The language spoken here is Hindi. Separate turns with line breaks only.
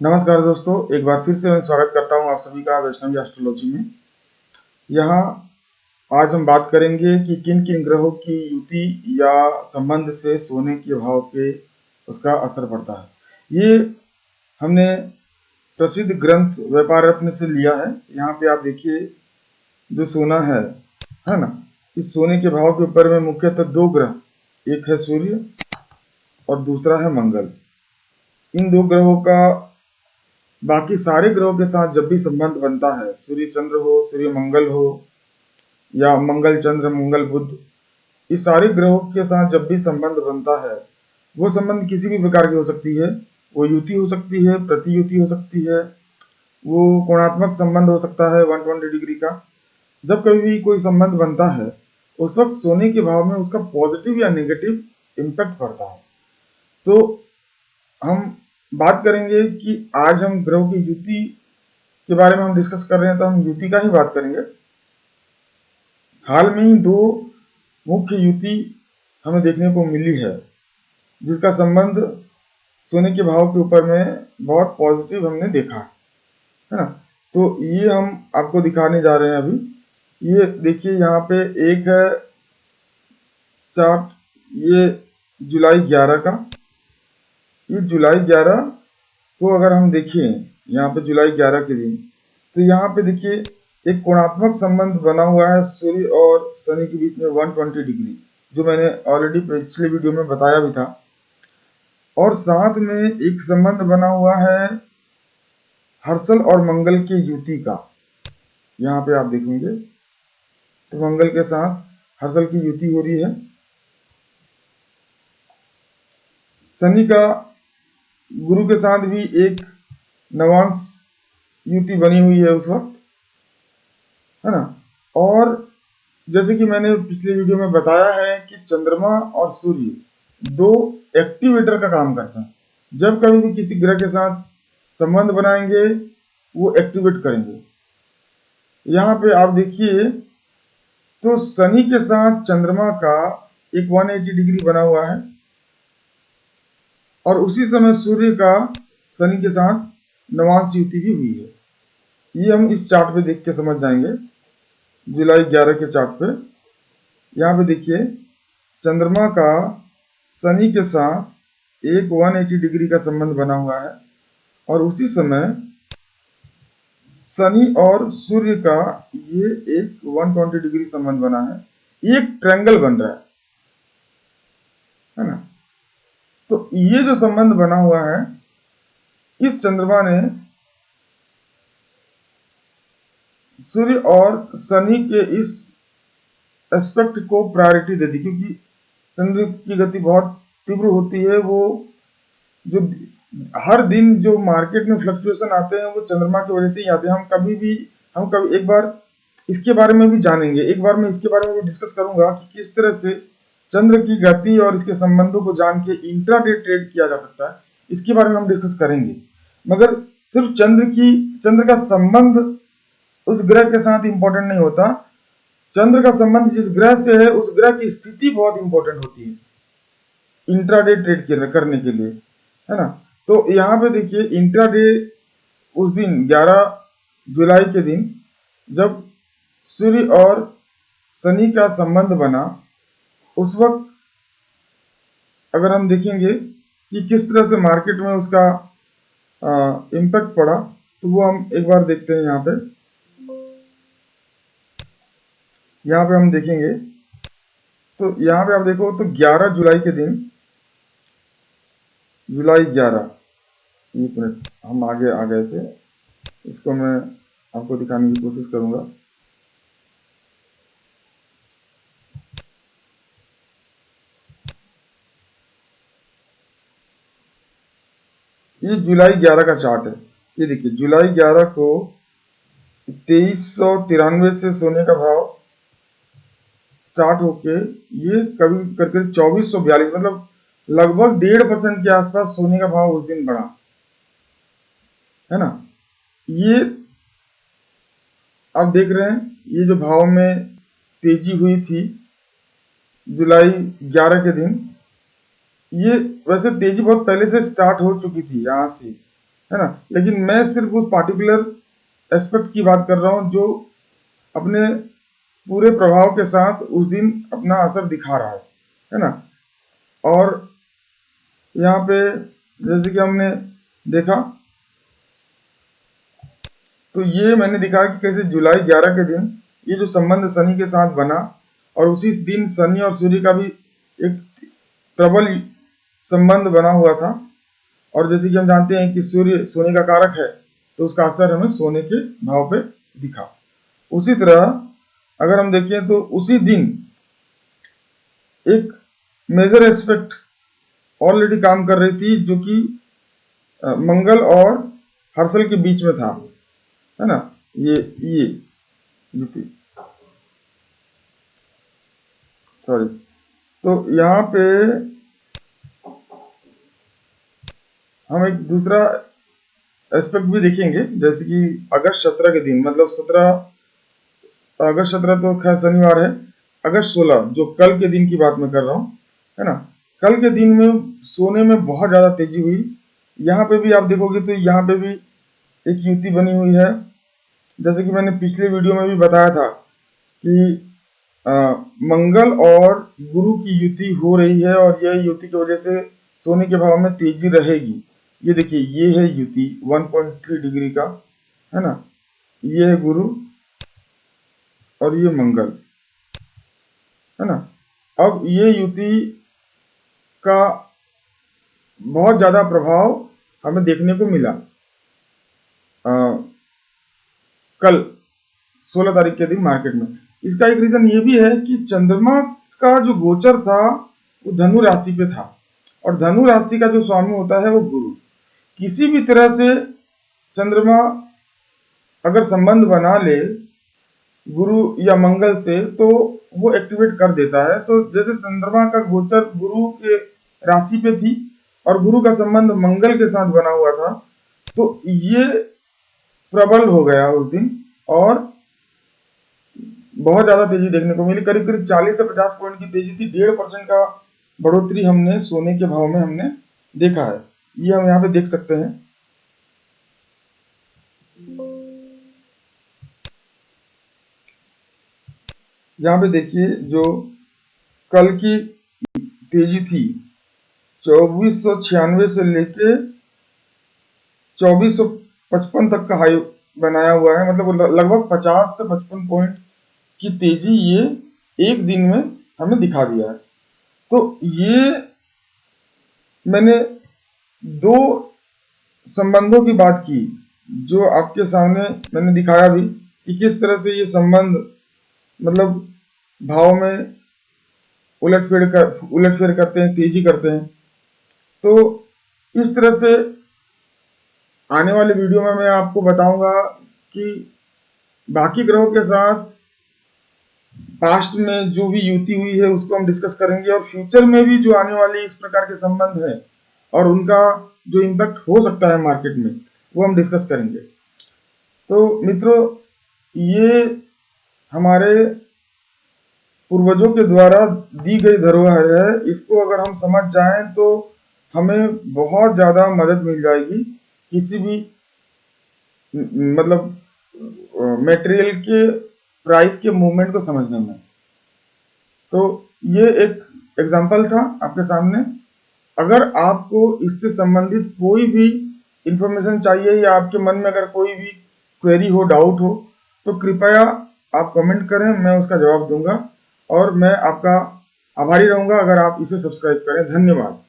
नमस्कार दोस्तों, एक बार फिर से मैं स्वागत करता हूं आप सभी का वैष्णवी एस्ट्रोलॉजी में। यहाँ आज हम बात करेंगे कि किन किन ग्रहों की युति या संबंध से सोने के भाव पे उसका असर पड़ता है। ये हमने प्रसिद्ध ग्रंथ व्यापार रत्न से लिया है। यहाँ पे आप देखिए जो सोना है ना, इस सोने के भाव के ऊपर में मुख्यतः दो ग्रह, एक है सूर्य और दूसरा है मंगल। इन दो ग्रहों का बाकी सारे ग्रहों के साथ जब भी संबंध बनता है, सूर्य चंद्र हो, सूर्य मंगल हो या मंगल चंद्र मंगल बुध, इस सारे ग्रहों के साथ जब भी संबंध बनता है, वो संबंध किसी भी प्रकार की हो सकती है। वो युति हो सकती है, प्रतियुति हो सकती है, वो कोणात्मक संबंध हो सकता है 120 डिग्री का। जब कभी भी कोई संबंध बनता है, उस वक्त सोने के भाव में उसका पॉजिटिव या नेगेटिव इम्पैक्ट पड़ता है। तो हम बात करेंगे कि आज हम ग्रहों की युति के बारे में हम डिस्कस कर रहे हैं, तो हम युति का ही बात करेंगे। हाल में ही दो मुख्य युति हमें देखने को मिली है, जिसका संबंध सोने के भाव के ऊपर में बहुत पॉजिटिव हमने देखा है ना। तो ये हम आपको दिखाने जा रहे हैं अभी। ये देखिए, यहाँ पे एक है चार्ट, ये जुलाई 11 का। ये जुलाई 11 को अगर हम देखें, यहाँ पे जुलाई 11 के दिन, तो यहाँ पे देखिए एक कोणात्मक संबंध बना हुआ है सूर्य और शनि के बीच में 120 डिग्री, जो मैंने ऑलरेडी पिछले वीडियो में बताया भी था। और साथ में एक संबंध बना हुआ है हर्षल और मंगल के युति का। यहाँ पे आप देखेंगे तो मंगल के साथ हर्षल की युति हो रही है। शनि का गुरु के साथ भी एक नवांश युति बनी हुई है उस वक्त, है ना। और जैसे कि मैंने पिछले वीडियो में बताया है कि चंद्रमा और सूर्य दो एक्टिवेटर का काम करते हैं। जब कभी भी किसी ग्रह के साथ संबंध बनाएंगे, वो एक्टिवेट करेंगे। यहाँ पे आप देखिए तो शनि के साथ चंद्रमा का एक 180 डिग्री बना हुआ है, और उसी समय सूर्य का शनि के साथ नवांश युति भी हुई है। ये हम इस चार्ट पे देख के समझ जाएंगे, जुलाई 11 के चार्ट पे। यहाँ पे देखिए चंद्रमा का शनि के साथ एक 180 डिग्री का संबंध बना हुआ है, और उसी समय शनि और सूर्य का ये एक 120 डिग्री संबंध बना है। ये एक ट्रायंगल बन रहा है ना। तो ये जो संबंध बना हुआ है, इस चंद्रमा ने सूर्य और शनि के इस एस्पेक्ट को प्रायोरिटी दे दी, क्योंकि चंद्र की गति बहुत तीव्र होती है। वो जो हर दिन जो मार्केट में फ्लक्चुएशन आते हैं, वो चंद्रमा की वजह से ही आते हैं। हम कभी एक बार इसके बारे में भी जानेंगे। एक बार मैं इसके बारे में भी डिस्कस करूंगा कि किस तरह से चंद्र की गति और इसके संबंधों को जान के इंट्राडे ट्रेड किया जा सकता है। इसके बारे में हम डिस्कस करेंगे। मगर सिर्फ चंद्र का संबंध उस ग्रह के साथ इंपॉर्टेंट नहीं होता। चंद्र का संबंध जिस ग्रह से है, उस ग्रह की स्थिति बहुत इंपॉर्टेंट होती है इंट्राडे ट्रेड करने के लिए, है ना। तो यहाँ पे देखिए इंट्राडे उस दिन 11 जुलाई के दिन जब सूर्य और शनि का संबंध बना, उस वक्त अगर हम देखेंगे कि किस तरह से मार्केट में उसका इम्पैक्ट पड़ा, तो वो हम एक बार देखते हैं। यहाँ पे हम देखेंगे तो यहाँ पे आप देखो तो 11 जुलाई के दिन, जुलाई 11, एक मिनट हम आगे आ गए थे, इसको मैं आपको दिखाने की कोशिश करूंगा। ये जुलाई 11 का चार्ट है। ये देखिए जुलाई 11 को 2393 से सोने का भाव स्टार्ट होके ये कभी करके 2442, मतलब लगभग 1.5% के आसपास सोने का भाव उस दिन बढ़ा, है ना। ये आप देख रहे हैं, ये जो भाव में तेजी हुई थी जुलाई 11 के दिन, ये वैसे तेजी बहुत पहले से स्टार्ट हो चुकी थी यहाँ से, है ना। लेकिन मैं सिर्फ उस पार्टिकुलर एस्पेक्ट की बात कर रहा हूँ जो अपने पूरे प्रभाव के साथ उस दिन अपना असर दिखा रहा है ना। और यहाँ पे जैसे कि हमने देखा, तो ये मैंने दिखाया कि कैसे जुलाई 11 के दिन ये जो संबंध शनि के साथ बना, और उसी दिन शनि और सूर्य का भी एक प्रबल संबंध बना हुआ था। और जैसे कि हम जानते हैं कि सूर्य सोने का कारक है, तो उसका असर हमें सोने के भाव पे दिखा। उसी तरह अगर हम देखें तो उसी दिन एक मेजर एस्पेक्ट ऑलरेडी काम कर रही थी, जो कि मंगल और हर्षल के बीच में था, है ना। ये थी, सॉरी। तो यहाँ पे हम एक दूसरा एस्पेक्ट भी देखेंगे, जैसे कि अगस्त 17 के दिन, मतलब अगस्त 17 तो खैर शनिवार है, अगस्त 16 जो कल के दिन की बात मैं कर रहा हूँ, है ना। कल के दिन में सोने में बहुत ज्यादा तेजी हुई। यहाँ पे भी आप देखोगे तो यहाँ पे भी एक युति बनी हुई है, जैसे कि मैंने पिछले वीडियो में भी बताया था कि मंगल और गुरु की युति हो रही है, और यह युति की वजह से सोने के भाव में तेजी रहेगी। ये देखिए, ये है युति 1.3 डिग्री का, है ना। ये है गुरु और ये मंगल, है ना। अब ये युति का बहुत ज्यादा प्रभाव हमें देखने को मिला कल 16 तारीख के दिन मार्केट में। इसका एक रीजन ये भी है कि चंद्रमा का जो गोचर था वो धनु राशि पे था, और धनु राशि का जो स्वामी होता है वो गुरु। किसी भी तरह से चंद्रमा अगर संबंध बना ले गुरु या मंगल से, तो वो एक्टिवेट कर देता है। तो जैसे चंद्रमा का गोचर गुरु के राशि पे थी और गुरु का संबंध मंगल के साथ बना हुआ था, तो ये प्रबल हो गया उस दिन, और बहुत ज्यादा तेजी देखने को मिली। करीब करीब 40 से 50 पॉइंट की तेजी थी। 1.5% का बढ़ोतरी हमने सोने के भाव में हमने देखा है। ये हम यहाँ पे देख सकते हैं। यहाँ पे देखिए, जो कल की तेजी थी 2496 से लेके 2455 तक का हाई बनाया हुआ है, मतलब लगभग 50 से 55 पॉइंट की तेजी ये एक दिन में हमें दिखा दिया है। तो ये मैंने दो संबंधों की बात की, जो आपके सामने मैंने दिखाया भी कि किस तरह से ये संबंध मतलब भाव में उलटफेर करते हैं, तेजी करते हैं। तो इस तरह से आने वाले वीडियो में मैं आपको बताऊंगा कि बाकी ग्रहों के साथ पास्ट में जो भी युति हुई है उसको हम डिस्कस करेंगे, और फ्यूचर में भी जो आने वाले इस प्रकार के संबंध है और उनका जो इम्पैक्ट हो सकता है मार्केट में, वो हम डिस्कस करेंगे। तो मित्रों, ये हमारे पूर्वजों के द्वारा दी गई धरोहर है। इसको अगर हम समझ जाएं तो हमें बहुत ज्यादा मदद मिल जाएगी किसी भी मतलब मटेरियल के प्राइस के मूवमेंट को समझने में। तो ये एक एग्जांपल था आपके सामने। अगर आपको इससे संबंधित कोई भी इंफॉर्मेशन चाहिए, या आपके मन में अगर कोई भी क्वेरी हो, डाउट हो, तो कृपया आप कमेंट करें, मैं उसका जवाब दूंगा। और मैं आपका आभारी रहूंगा अगर आप इसे सब्सक्राइब करें। धन्यवाद।